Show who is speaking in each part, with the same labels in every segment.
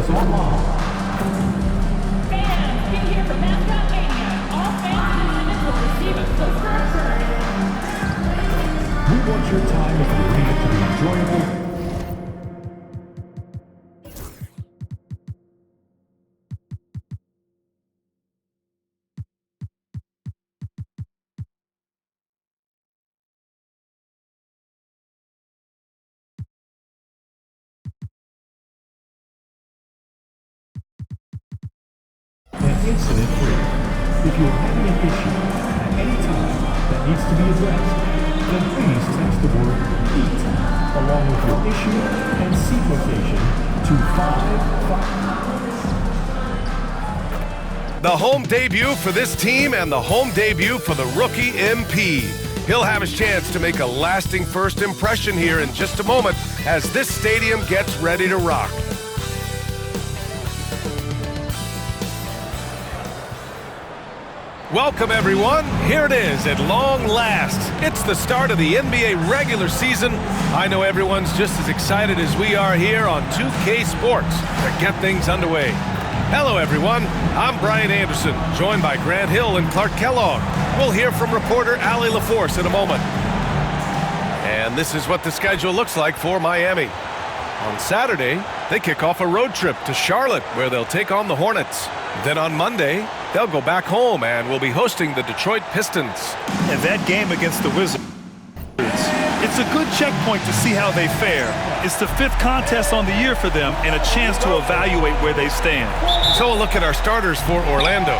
Speaker 1: online.
Speaker 2: Fans, be here for Mascot Mania. All fans and will receive a subscription.
Speaker 1: We want your time if you need it to be enjoyable. Incident-free. If you're having an issue at any time that needs to be addressed, then please text the word EAT along with your issue and seat location to 555.
Speaker 3: The home debut for this team and the home debut for the rookie MP. He'll have his chance to make a lasting first impression here in just a moment as this stadium gets ready to rock. Welcome, everyone. Here it is at long last. It's the start of the NBA regular season. I know everyone's just as excited as we are here on 2K Sports to get things underway. Hello, everyone. I'm Brian Anderson, joined by Grant Hill and Clark Kellogg. We'll hear from reporter Allie LaForce in a moment. And this is what the schedule looks like for Miami. On Saturday, they kick off a road trip to Charlotte, where they'll take on the Hornets. Then on Monday, they'll go back home and will be hosting the Detroit Pistons.
Speaker 4: And that game against the Wizards, it's a good checkpoint to see how they fare. It's the 5th contest on the year for them and a chance to evaluate where they stand.
Speaker 3: So a look at our starters for Orlando.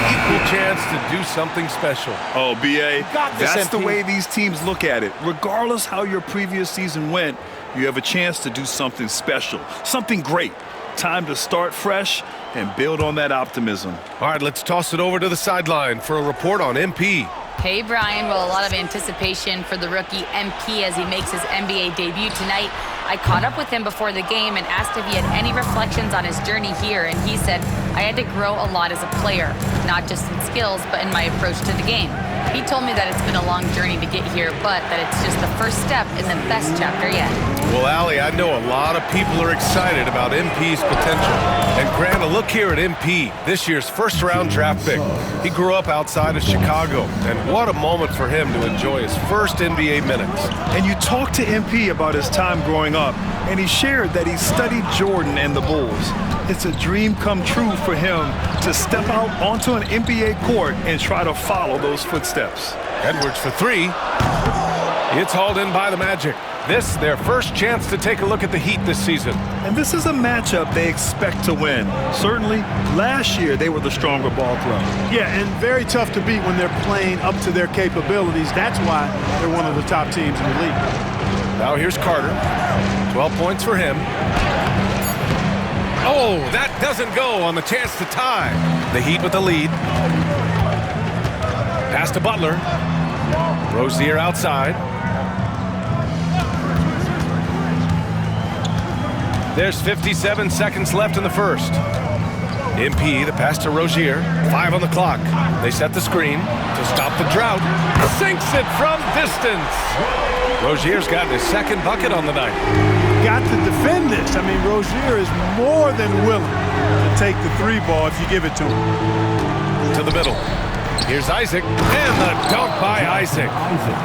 Speaker 3: Equal chance to do something special.
Speaker 4: Oh, B.A., that's the way these teams look at it. Regardless how your previous season went, you have a chance to do something special, something great. Time to start fresh and build on that optimism.
Speaker 3: All right, let's toss it over to the sideline for a report on MP.
Speaker 5: Hey, Brian. Well, a lot of anticipation for the rookie MP as he makes his NBA debut tonight. I caught up with him before the game and asked if he had any reflections on his journey here, and he said, I had to grow a lot as a player, not just in skills, but in my approach to the game. He told me that it's been a long journey to get here, but that it's just the first step in the best chapter yet.
Speaker 3: Well, Allie, I know a lot of people are excited about MP's potential. And Grant, a look here at MP, this year's first-round draft pick. He grew up outside of Chicago, and what a moment for him to enjoy his first NBA minutes.
Speaker 4: And you talked to MP about his time growing up, and he shared that he studied Jordan and the Bulls. It's a dream come true for him to step out onto an NBA court and try to follow those footsteps.
Speaker 3: Edwards for 3. It's hauled in by the Magic. This, their first chance to take a look at the Heat this season.
Speaker 4: And this is a matchup they expect to win. Certainly, last year they were the stronger ball club.
Speaker 6: Yeah, and very tough to beat when they're playing up to their capabilities. That's why they're one of the top teams in the league.
Speaker 3: Now here's Carter. 12 points for him. Oh, that doesn't go on the chance to tie. The Heat with the lead. Pass to Butler. Rozier outside. There's 57 seconds left in the first. MP, the pass to Rozier. 5 on the clock. They set the screen to stop the drought. Sinks it from distance. Rozier's gotten his second bucket on the night.
Speaker 6: Got to defend this. I mean, Rozier is more than willing to take the 3 ball if you give it to him.
Speaker 3: To the middle. Here's Isaac, and the dunk by Isaac.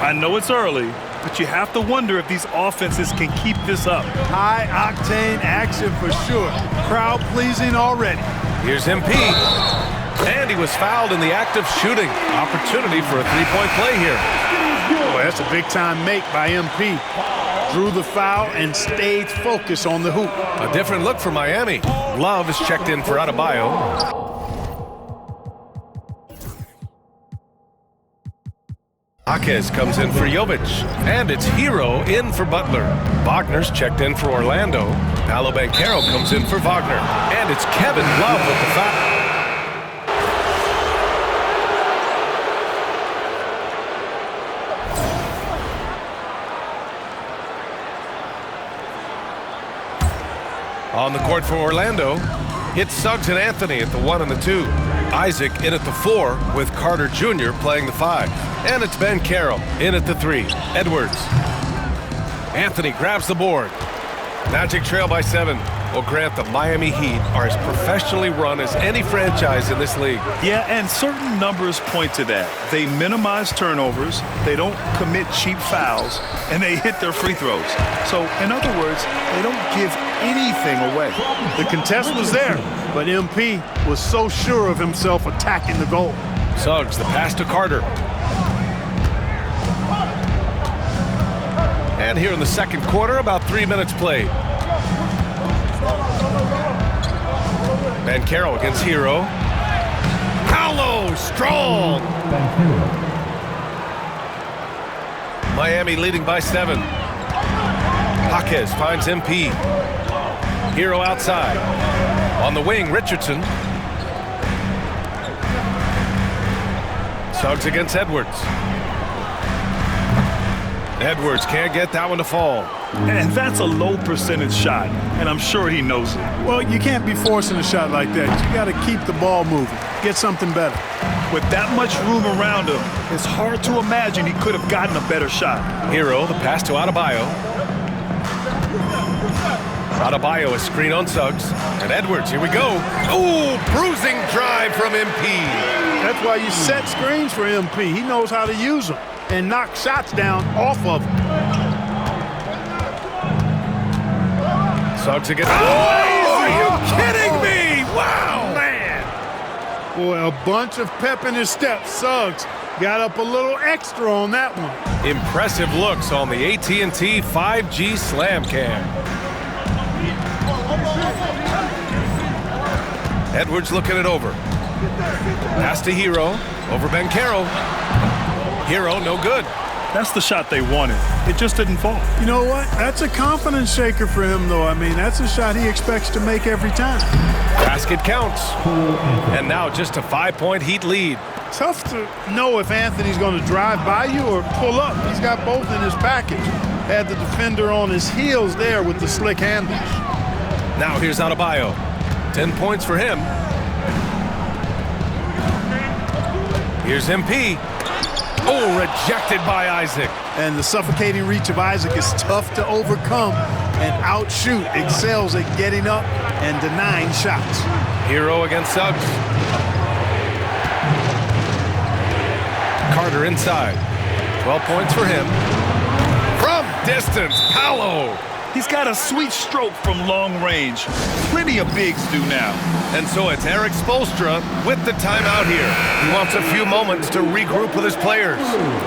Speaker 4: I know it's early, but you have to wonder if these offenses can keep this up.
Speaker 6: High-octane action for sure. Crowd-pleasing already.
Speaker 3: Here's MP, and he was fouled in the act of shooting. Opportunity for a 3-point play here.
Speaker 6: Boy, that's a big-time make by MP. Drew the foul and stayed focused on the hoop.
Speaker 3: A different look for Miami. Love is checked in for Adebayo. Jaquez comes in for Jovic, and it's Hero in for Butler. Wagner's checked in for Orlando. Paolo Banchero comes in for Wagner, and it's Kevin Love with the foul. On the court for Orlando, it's Suggs and Anthony at the 1 and the 2. Isaac in at the 4 with Carter Jr. playing the 5. And it's Ben Carroll in at the 3. Edwards. Anthony grabs the board. Magic trail by 7. Well, Grant, the Miami Heat are as professionally run as any franchise in this league.
Speaker 4: Yeah, and certain numbers point to that. They minimize turnovers, they don't commit cheap fouls, and they hit their free throws. So, in other words, they don't give anything away.
Speaker 6: The contest was there, but MP was so sure of himself attacking the goal.
Speaker 3: Suggs, the pass to Carter. And here in the second quarter, about 3 minutes played. Ben Carroll against Hero. Paolo, strong. Miami leading by 7. Jaquez finds MP. Hero outside. On the wing, Richardson. Suggs against Edwards. Edwards can't get that one to fall.
Speaker 4: And that's a low percentage shot, and I'm sure he knows it.
Speaker 6: Well, you can't be forcing a shot like that. You got to keep the ball moving. Get something better.
Speaker 4: With that much room around him, it's hard to imagine he could have gotten a better shot.
Speaker 3: Hero, the pass to Adebayo. Adebayo, a screen on Suggs. And Edwards, here we go. Ooh, bruising drive from MP.
Speaker 6: That's why you set screens for MP. He knows how to use them and knock shots down off of them.
Speaker 3: Suggs again. Oh, are you kidding me? Wow.
Speaker 6: Man. Boy, a bunch of pep in his step. Suggs got up a little extra on that one.
Speaker 3: Impressive looks on the AT&T 5G Slam Cam. Edwards looking it over. Pass to Hero. Over Ben Carroll. Hero, no good.
Speaker 4: That's the shot they wanted. It just didn't fall.
Speaker 6: You know what? That's a confidence shaker for him, though. I mean, that's a shot he expects to make every time.
Speaker 3: Basket counts. And now just a 5-point Heat lead.
Speaker 6: Tough to know if Anthony's going to drive by you or pull up. He's got both in his package. Had the defender on his heels there with the slick handles.
Speaker 3: Now here's Adebayo. 10 points for him. Here's MP. Oh, rejected by Isaac.
Speaker 6: And the suffocating reach of Isaac is tough to overcome, and outshoot excels at getting up and denying shots.
Speaker 3: Hero against Suggs. Carter inside. 12 points for him. From distance, Paolo.
Speaker 4: He's got a sweet stroke from long range. Plenty of bigs do now.
Speaker 3: And so it's Eric Spoelstra with the timeout here. He wants a few moments to regroup with his players.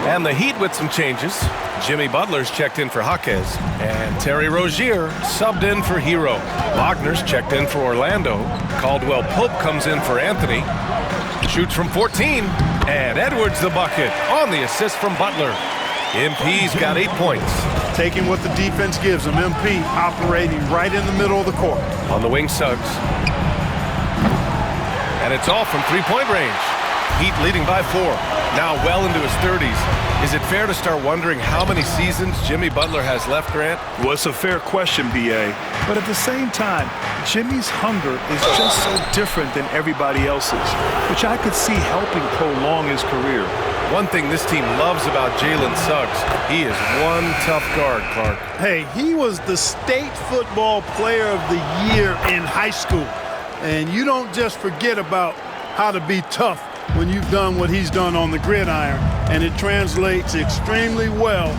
Speaker 3: And the Heat with some changes. Jimmy Butler's checked in for Jaquez. And Terry Rozier subbed in for Hero. Wagner's checked in for Orlando. Caldwell Pope comes in for Anthony. Shoots from 14. And Edwards the bucket on the assist from Butler. MP's got 8 points.
Speaker 6: Taking what the defense gives him. MP operating right in the middle of the court.
Speaker 3: On the wing, Suggs. And it's all from three-point range. Heat leading by 4. Now well into his 30s. Is it fair to start wondering how many seasons Jimmy Butler has left, Grant?
Speaker 4: Well, it's a fair question, B.A. But at the same time, Jimmy's hunger is just so different than everybody else's, which I could see helping prolong his career.
Speaker 3: One thing this team loves about Jalen Suggs, he is one tough guard, Clark.
Speaker 6: Hey, he was the state football player of the year in high school. And you don't just forget about how to be tough when you've done what he's done on the gridiron. And it translates extremely well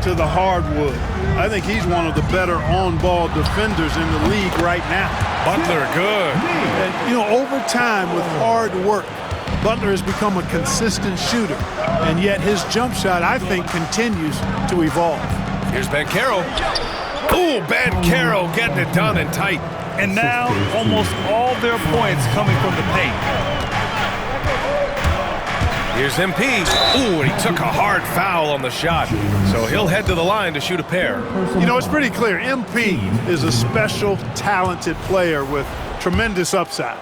Speaker 6: to the hardwood. I think he's one of the better on-ball defenders in the league right now.
Speaker 3: Butler, good.
Speaker 6: And, you know, over time with hard work, Butler has become a consistent shooter, and yet his jump shot, I think, continues to evolve.
Speaker 3: Here's Ben Carroll. Ooh, Ben Carroll getting it done and tight.
Speaker 4: And now, almost all their points coming from the paint.
Speaker 3: Here's MP. Ooh, and he took a hard foul on the shot, so he'll head to the line to shoot a pair.
Speaker 6: You know, it's pretty clear. MP is a special, talented player with tremendous upside.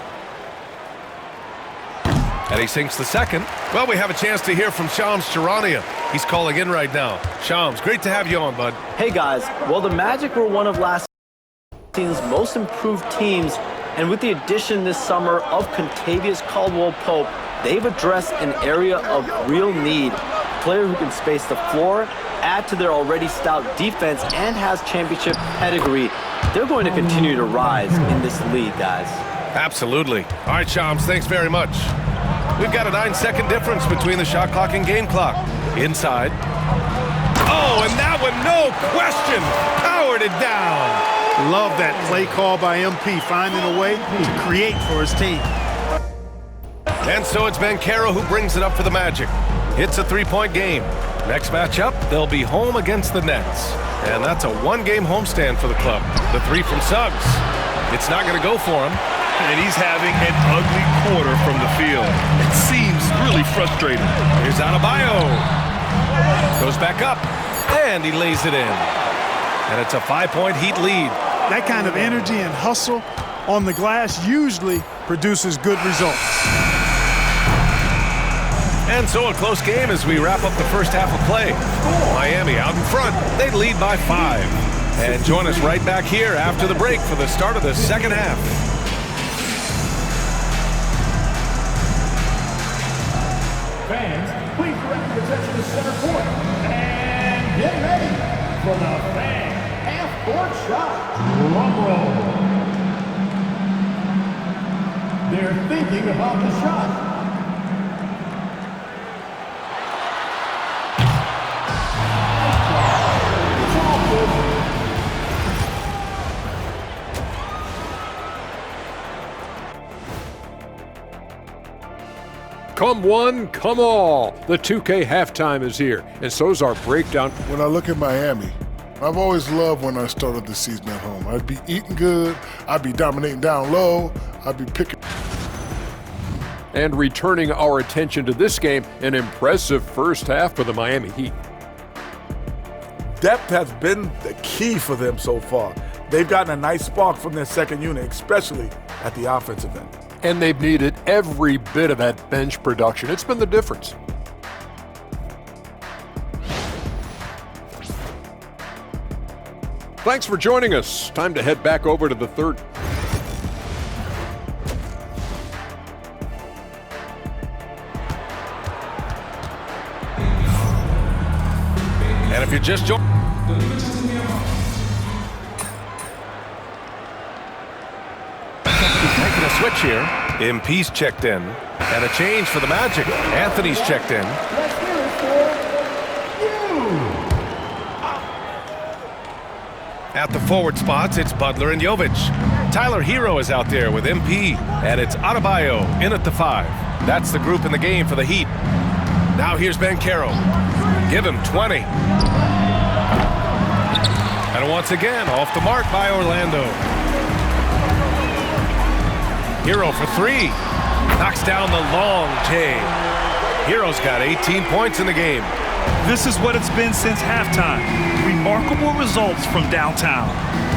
Speaker 3: And he sinks the second. Well, we have a chance to hear from Shams Charania. He's calling in right now. Shams, great to have you on, bud.
Speaker 7: Hey, guys. Well, the Magic were one of last season's most improved teams And with the addition this summer of Contavious Caldwell-Pope, they've addressed an area of real need. A player who can space the floor, add to their already stout defense, and has championship pedigree. They're going to continue to rise in this league, guys.
Speaker 3: Absolutely. All right, Shams, thanks very much. We've got a 9-second difference between the shot clock and game clock. Inside. Oh, and that one, no question, powered it down.
Speaker 6: Love that play call by MP, finding a way to create for his team.
Speaker 3: And so it's MyCareer who brings it up for the Magic. It's a 3-point game. Next matchup, they'll be home against the Nets. And that's a 1-game homestand for the club. The 3 from Suggs. It's not going to go for him.
Speaker 4: And he's having an ugly quarter from the field. It seems really frustrating.
Speaker 3: Here's Adebayo. Goes back up, and he lays it in. And it's a 5-point Heat lead.
Speaker 6: That kind of energy and hustle on the glass usually produces good results.
Speaker 3: And so a close game as we wrap up the first half of play. Miami out in front. They lead by 5. And join us right back here after the break for the start of the second half.
Speaker 1: Fans, please direct your attention to center court. And get ready for the fan half-court shot. Drum roll. They're thinking about the shot. It's all good.
Speaker 8: Come one, come all. The 2K halftime is here, and so's our breakdown.
Speaker 9: When I look at Miami, I've always loved when I started the season at home. I'd be eating good, I'd be dominating down low, I'd be picking.
Speaker 8: And returning our attention to this game, an impressive first half for the Miami Heat.
Speaker 10: Depth has been the key for them so far. They've gotten a nice spark from their second unit, especially at the offensive end.
Speaker 8: And they've needed every bit of that bench production. It's been the difference. Thanks for joining us. Time to head back over to the third.
Speaker 3: And if you're just joining... Making a switch here. MP's checked in. And a change for the Magic. Anthony's checked in.
Speaker 1: Let's hear it for you.
Speaker 3: At the forward spots, it's Butler and Jovic. Tyler Hero is out there with MP. And it's Adebayo in at the 5. That's the group in the game for the Heat. Now here's MyCareer. Give him 20. And once again, off the mark by Orlando. Hero for 3. Knocks down the long J. Hero's got 18 points in the game.
Speaker 4: This is what it's been since halftime. Remarkable results from downtown.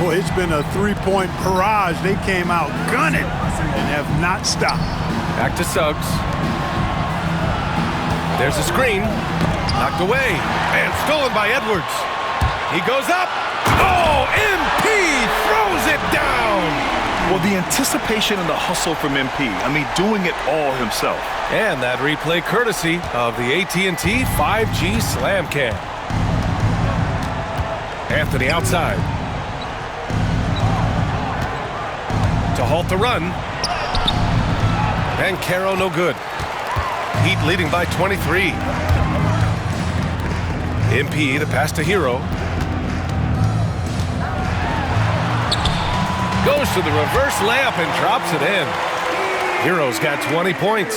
Speaker 6: Boy, it's been a 3-point barrage. They came out gunning and have not stopped.
Speaker 3: Back to Suggs. There's a screen. Knocked away. And stolen by Edwards. He goes up. Oh, MP throws it down.
Speaker 4: Well, the anticipation and the hustle from MP. I mean, doing it all himself.
Speaker 3: And that replay courtesy of the AT&T 5G Slam Cam. Anthony outside. To halt the run. MyCareer no good. Heat leading by 23. MP the pass to Hero. Goes to the reverse layup and drops it in. Hero's got 20 points.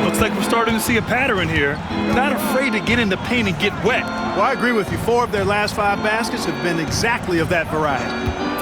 Speaker 4: Looks like we're starting to see a pattern here. Not afraid to get in the paint and get wet.
Speaker 6: Well, I agree with you. 4 of their last 5 baskets have been exactly of that variety.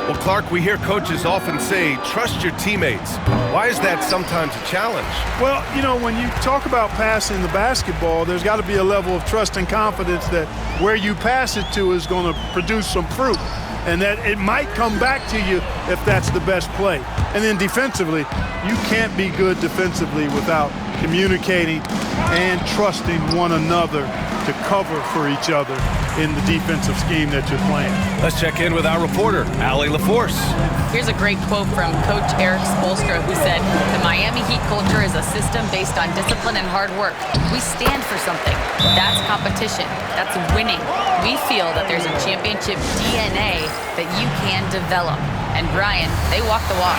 Speaker 3: Well, Clark, we hear coaches often say, trust your teammates. Why is that sometimes a challenge?
Speaker 6: Well, you know, when you talk about passing the basketball, there's got to be a level of trust and confidence that where you pass it to is going to produce some fruit. And that it might come back to you if that's the best play. And then defensively, you can't be good defensively without communicating and trusting one another to cover for each other in the defensive scheme that you're playing.
Speaker 3: Let's check in with our reporter, Allie LaForce.
Speaker 5: Here's a great quote from Coach Eric Spoelstra, who said, "The Miami Heat culture is a system based on discipline and hard work. We stand for something. That's competition. That's winning. We feel that there's a championship DNA that you can develop." And Brian, they walk the walk.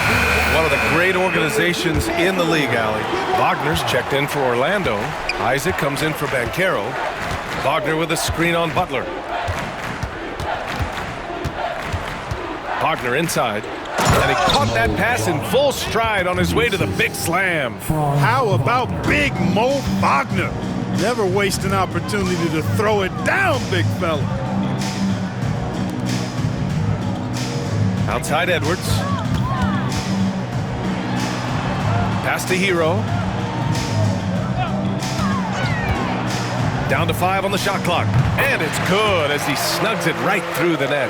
Speaker 3: One of the great organizations in the league, Allie. Wagner's checked in for Orlando. Isaac comes in for Banchero. Wagner with a screen on Butler. Wagner inside. And he caught that pass in full stride on his way to the big slam.
Speaker 6: How about big Mo Wagner? Never waste an opportunity to throw it down, big fella.
Speaker 3: Outside Edwards. Pass to Hero. Down to 5 on the shot clock. And it's good as he snugs it right through the net.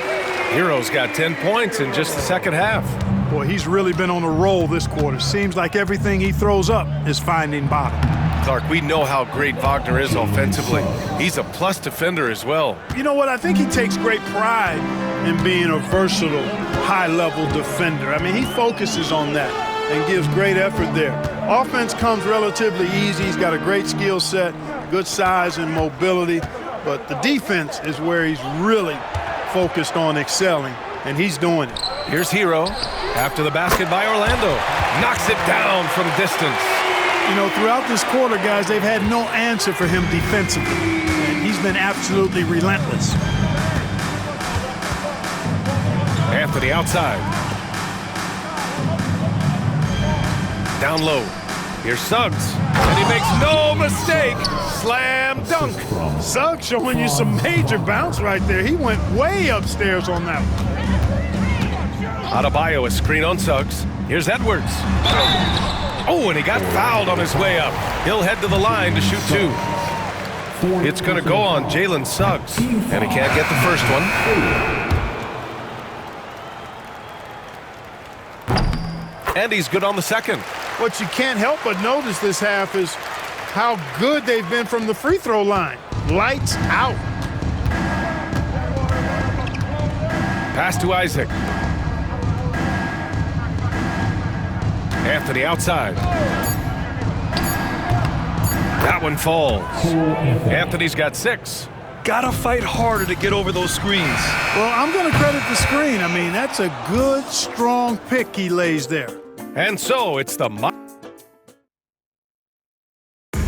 Speaker 3: Hero's got 10 points in just the second half.
Speaker 6: Boy, he's really been on a roll this quarter. Seems like everything he throws up is finding bottom.
Speaker 3: Clark, we know how great Wagner is offensively. He's a plus defender as well.
Speaker 6: You know what? I think he takes great pride in being a versatile, high-level defender. I mean, he focuses on that and gives great effort there. Offense comes relatively easy. He's got a great skill set, good size and mobility. But the defense is where he's really focused on excelling, and he's doing it.
Speaker 3: Here's Hero after the basket by Orlando. Knocks it down from distance.
Speaker 6: You know, throughout this quarter, guys, they've had no answer for him defensively, and he's been absolutely relentless.
Speaker 3: Anthony outside. Down low. Here's Suggs, and he makes no mistake. Slam dunk.
Speaker 6: Suggs showing you some major bounce right there. He went way upstairs on that one.
Speaker 3: Adebayo, a screen on Suggs. Here's Edwards. Oh, and he got fouled on his way up. He'll head to the line to shoot 2. It's going to go on Jalen Suggs, and he can't get the first one. And he's good on the second.
Speaker 6: What you can't help but notice this half is how good they've been from the free throw line. Lights out.
Speaker 3: Pass to Isaac. Anthony outside. That one falls. Anthony's got 6.
Speaker 4: Gotta fight harder to get over those screens.
Speaker 6: Well, I'm going to credit the screen. I mean, that's a good, strong pick he lays there.
Speaker 3: And so it's the...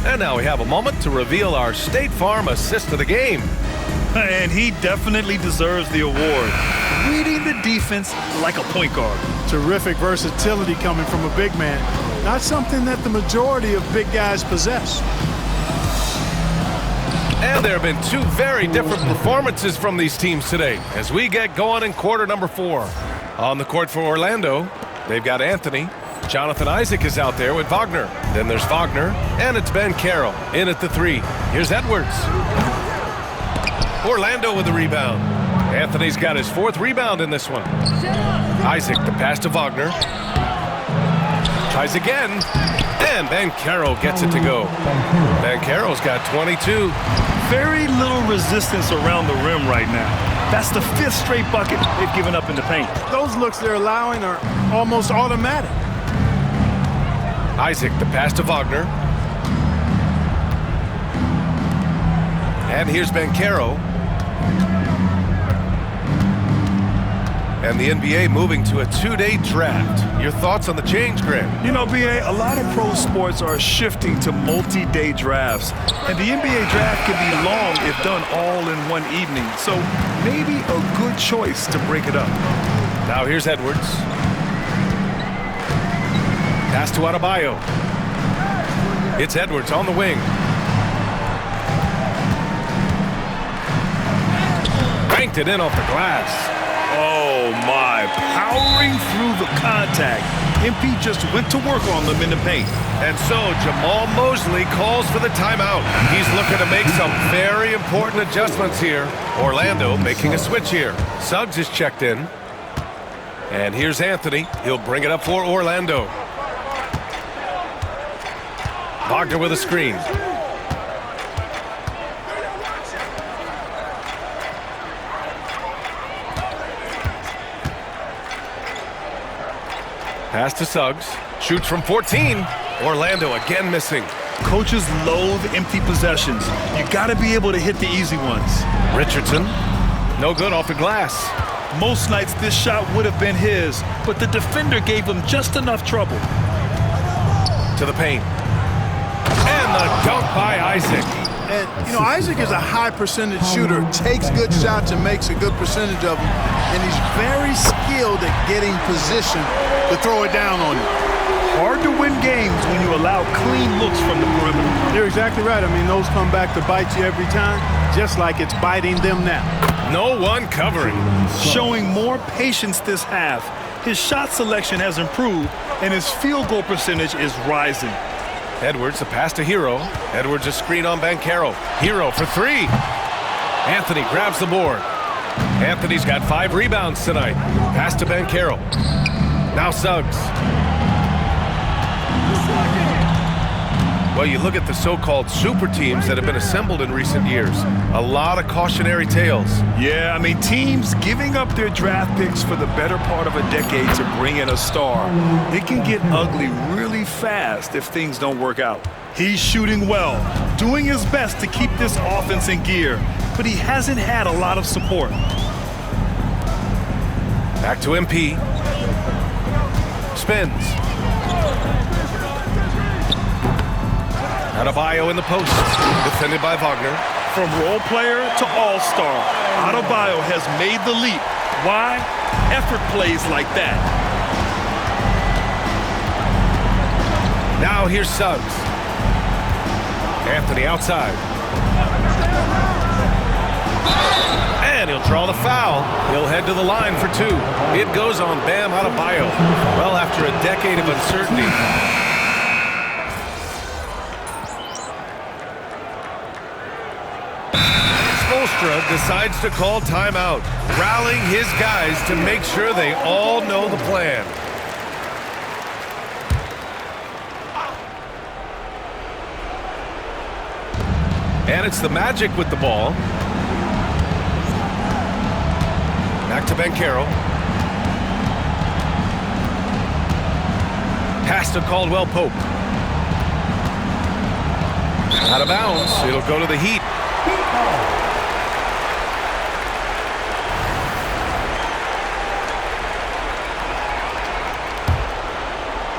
Speaker 3: And now we have a moment to reveal our State Farm assist of the game.
Speaker 4: And he definitely deserves the award. Reading the defense like a point guard.
Speaker 6: Terrific versatility coming from a big man. Not something that the majority of big guys possess.
Speaker 3: And there have been 2 very different performances from these teams today as we get going in quarter number 4. On the court for Orlando, they've got Anthony. Jonathan Isaac is out there with Wagner. Then there's Wagner, and it's Banchero in at the 3. Here's Edwards. Orlando with the rebound. Anthony's got his 4th rebound in this one. Isaac, the pass to Wagner. Tries again, and Banchero gets it to go. Banchero's got 22.
Speaker 4: Very little resistance around the rim right now. That's the 5th straight bucket they've given up in the paint.
Speaker 6: Those looks they're allowing are almost automatic.
Speaker 3: Isaac, the pass to Wagner. And here's Banchero. And the NBA moving to a 2-day draft. Your thoughts on the change, Grant?
Speaker 4: You know, B.A., a lot of pro sports are shifting to multi-day drafts. And the NBA draft can be long if done all in one evening. So maybe a good choice to break it up.
Speaker 3: Now here's Edwards. Pass to Adebayo. It's Edwards on the wing. Banked it in off the glass.
Speaker 4: Oh, my. Powering through the contact. MP just went to work on them in the paint.
Speaker 3: And so Jamal Mosley calls for the timeout. He's looking to make some very important adjustments here. Orlando making a switch here. Suggs is checked in. And here's Anthony. He'll bring it up for Orlando. Wagner with a screen. Pass to Suggs. Shoots from 14. Orlando again missing.
Speaker 4: Coaches loathe empty possessions. You got to be able to hit the easy ones.
Speaker 3: Richardson. No good off the glass.
Speaker 4: Most nights this shot would have been his, but the defender gave him just enough trouble.
Speaker 3: To the paint. And the dunk by Isaac.
Speaker 6: And, Isaac is a high percentage shooter, takes good shots and makes a good percentage of them. And he's very skilled at getting position to throw it down on you.
Speaker 4: Hard to win games when you allow clean looks from the perimeter.
Speaker 6: You're exactly right. I mean, those come back to bite you every time, just like it's biting them now.
Speaker 3: No one covering.
Speaker 4: Showing more patience this half. His shot selection has improved, and his field goal percentage is rising.
Speaker 3: Edwards, a pass to Hero. Edwards, a screen on Banchero. Hero for 3. Anthony grabs the board. Anthony's got 5 rebounds tonight. Pass to Banchero. Now Suggs. Well, you look at the so-called super teams that have been assembled in recent years. A lot of cautionary tales.
Speaker 4: Yeah, I mean, teams giving up their draft picks for the better part of a decade to bring in a star. It can get ugly really fast if things don't work out. He's shooting well, doing his best to keep this offense in gear, but he hasn't had a lot of support.
Speaker 3: Back to MP. Spins. Adebayo in the post, defended by Wagner.
Speaker 4: From role player to all-star, Adebayo has made the leap. Why? Effort plays like that.
Speaker 3: Now here's Suggs. Anthony outside. And he'll draw the foul. He'll head to the line for 2. It goes on Bam Adebayo. Well, after a decade of uncertainty, decides to call timeout, rallying his guys to make sure they all know the plan. And it's the Magic with the ball. Back to Banchero. Pass to Caldwell Pope. Out of bounds. It'll go to the Heat.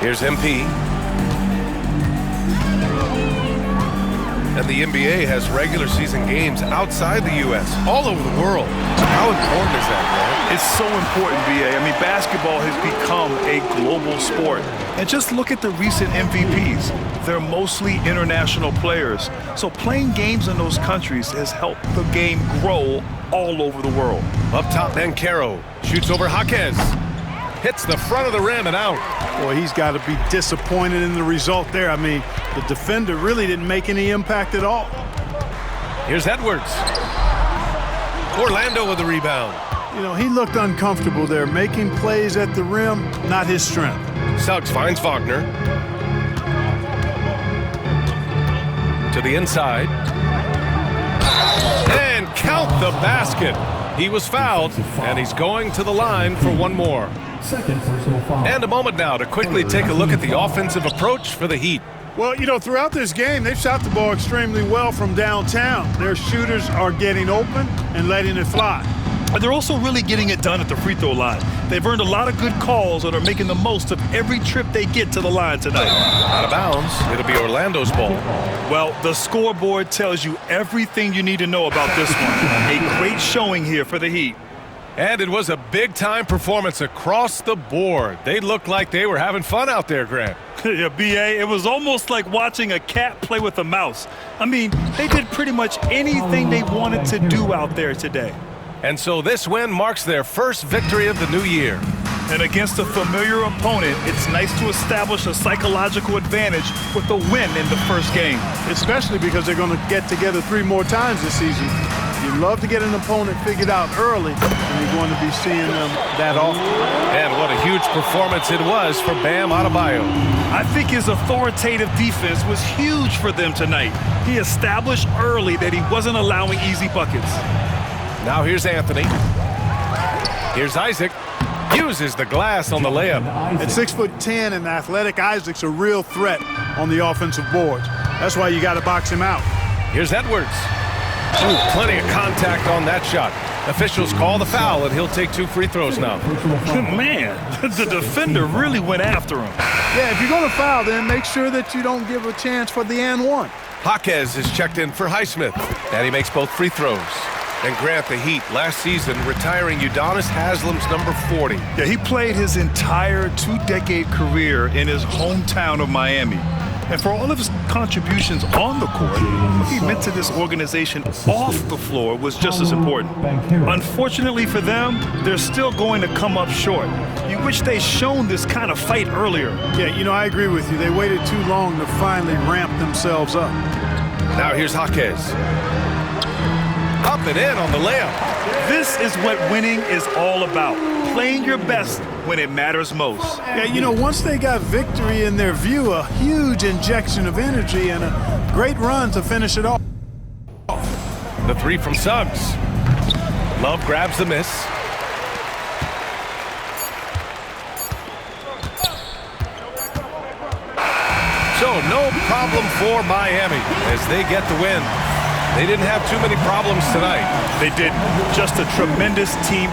Speaker 3: Here's MP. And the NBA has regular season games outside the U.S., all over the world. How important is that, man?
Speaker 4: It's so important, B.A. I mean, basketball has become a global sport. And just look at the recent MVPs. They're mostly international players. So playing games in those countries has helped the game grow all over the world.
Speaker 3: Up top, Banchero shoots over Jaquez. Hits the front of the rim and out.
Speaker 6: Boy, he's got to be disappointed in the result there. I mean, the defender really didn't make any impact at all.
Speaker 3: Here's Edwards. Orlando with the rebound.
Speaker 6: He looked uncomfortable there, making plays at the rim, not his strength.
Speaker 3: Suggs finds Wagner. To the inside. And count the basket. He was fouled, and he's going to the line for one more.
Speaker 1: Second personal foul.
Speaker 3: And a moment now to quickly take a look at the offensive approach for the Heat.
Speaker 6: Well, throughout this game, they've shot the ball extremely well from downtown. Their shooters are getting open and letting it fly.
Speaker 4: But they're also really getting it done at the free throw line. They've earned a lot of good calls and are making the most of every trip they get to the line tonight.
Speaker 3: Out of bounds. It'll be Orlando's ball.
Speaker 4: Well, the scoreboard tells you everything you need to know about this one. A great showing here for the Heat.
Speaker 3: And it was a big-time performance across the board. They looked like they were having fun out there, Grant.
Speaker 4: Yeah, B.A., it was almost like watching a cat play with a mouse. I mean, they did pretty much anything they wanted to do out there today.
Speaker 3: And so this win marks their first victory of the new year.
Speaker 4: And against a familiar opponent, it's nice to establish a psychological advantage with a win in the first game.
Speaker 6: Especially because they're going to get together 3 more times this season. You love to get an opponent figured out early, and you're going to be seeing them that often.
Speaker 3: And what a huge performance it was for Bam Adebayo.
Speaker 4: I think his authoritative defense was huge for them tonight. He established early that he wasn't allowing easy buckets.
Speaker 3: Now here's Anthony. Here's Isaac. Uses the glass on the layup.
Speaker 6: At 6'10" and athletic, Isaac's a real threat on the offensive boards. That's why you got to box him out.
Speaker 3: Here's Edwards. Ooh, plenty of contact on that shot. Officials call the foul, and he'll take 2 free throws now.
Speaker 4: Man, the defender really went after him.
Speaker 6: Yeah, if you're going to foul, then make sure that you don't give a chance for the and one.
Speaker 3: Jaquez is checked in for Highsmith, and he makes both free throws. And Grant, the Heat, last season retiring Udonis Haslam's number 40.
Speaker 4: Yeah, he played his entire 2-decade career in his hometown of Miami. And for all of his contributions on the court, what he meant to this organization off the floor was just as important. Unfortunately for them, they're still going to come up short. You wish they'd shown this kind of fight earlier.
Speaker 6: Yeah, you know, I agree with you. They waited too long to finally ramp themselves up.
Speaker 3: Now here's Jaquez. Up and in on the layup.
Speaker 4: This is what winning is all about. Playing your best when it matters most.
Speaker 6: Yeah, you know, once they got victory in their view, a huge injection of energy and a great run to finish it off.
Speaker 3: The 3 from Suggs. Love grabs the miss. So no problem for Miami as they get the win. They didn't have too many problems tonight.
Speaker 4: They did. Just a tremendous team